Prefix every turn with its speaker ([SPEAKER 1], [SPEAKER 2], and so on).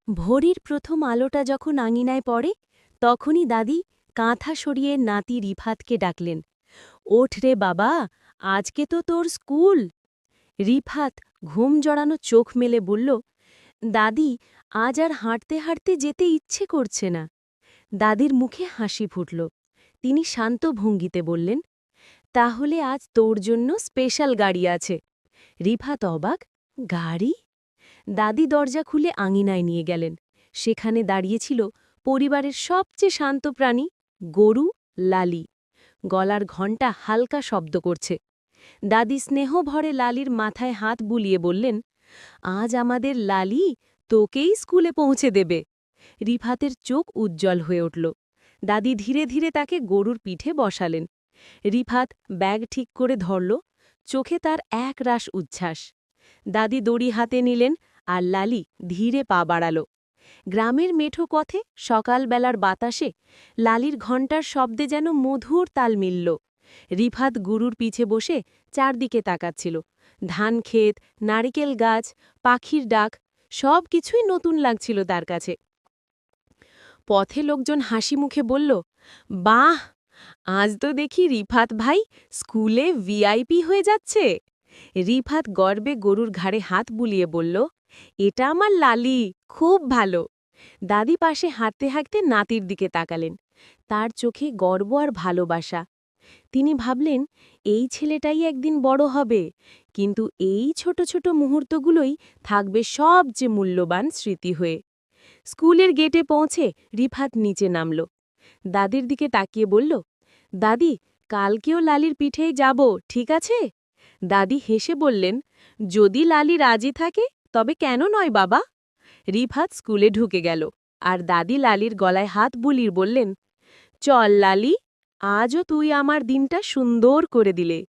[SPEAKER 1] ভোরের প্রথম আলোটা যখন আঙিনায় পড়ে তখনই দাদি কাঁথা সরিয়ে নাতি রিফাতকে ডাকলেন। ওঠ রে বাবা, আজকে তো তোর স্কুল। রিফাত ঘুম জড়ানো চোখ মেলে বলল, দাদি, আজ আর হাঁটতে হাঁটতে যেতে ইচ্ছে করছে না। দাদির মুখে হাসি ফুটল। তিনি শান্ত ভঙ্গিতে বললেন, তাহলে আজ তোর জন্য স্পেশাল গাড়ি আছে। রিফাত অবাক, গাড়ি? দাদি দরজা খুলে আঙিনায় নিয়ে গেলেন। সেখানে দাঁড়িয়েছিল পরিবারের সবচেয়ে শান্ত প্রাণী, গরু লালি। গলার ঘণ্টা হালকা শব্দ করছে। দাদি স্নেহ ভরে লালির মাথায় হাত বুলিয়ে বললেন, আজ আমাদের লালি তোকেই স্কুলে পৌঁছে দেবে। রিফাতের চোখ উজ্জ্বল হয়ে উঠল। দাদি ধীরে ধীরে তাকে গরুর পিঠে বসালেন। রিফাত ব্যাগ ঠিক করে ধরল। চোখে তার এক রাশ উচ্ছ্বাস। দাদি দড়ি হাতে নিলেন আর লালি ধীরে পা বাড়াল। গ্রামের মেঠো পথে সকালবেলার বাতাসে লালির ঘণ্টার শব্দে যেন মধুর তাল মিলল। রিফাত গুরুর পিছে বসে চারদিকে তাকাচ্ছিল। ধান ক্ষেত, নারিকেল গাছ, পাখির ডাক, সব কিছুই নতুন লাগছিল তার কাছে। পথে লোকজন হাসি মুখে বলল, বাহ, আজ তো দেখি রিফাত ভাই স্কুলে ভিআইপি হয়ে যাচ্ছে। রিফাত গর্বে গরুর ঘাড়ে হাত বুলিয়ে বলল, এটা আমার লালি, খুব ভালো। দাদি পাশে হাঁটতে হাঁটতে নাতির দিকে তাকালেন। তার চোখে গর্ব আর ভালোবাসা। তিনি ভাবলেন, এই ছেলেটাই একদিন বড় হবে, কিন্তু এই ছোট ছোট মুহূর্তগুলোই থাকবে সবচেয়ে মূল্যবান স্মৃতি হয়ে। স্কুলের গেটে পৌঁছে রিফাত নিচে নামল। দাদির দিকে তাকিয়ে বলল, দাদি, কালকেও লালির পিঠেই যাব, ঠিক আছে? দাদি হেসে বললেন, যদি লালি রাজি থাকে তবে কেন নয় বাবা। রিফাত স্কুলে ঢুকে গেল, আর দাদি লালির গলায় হাত বুলিয়ে বললেন, চল লালি, আজও তুই আমার দিনটা সুন্দর করে দিলে।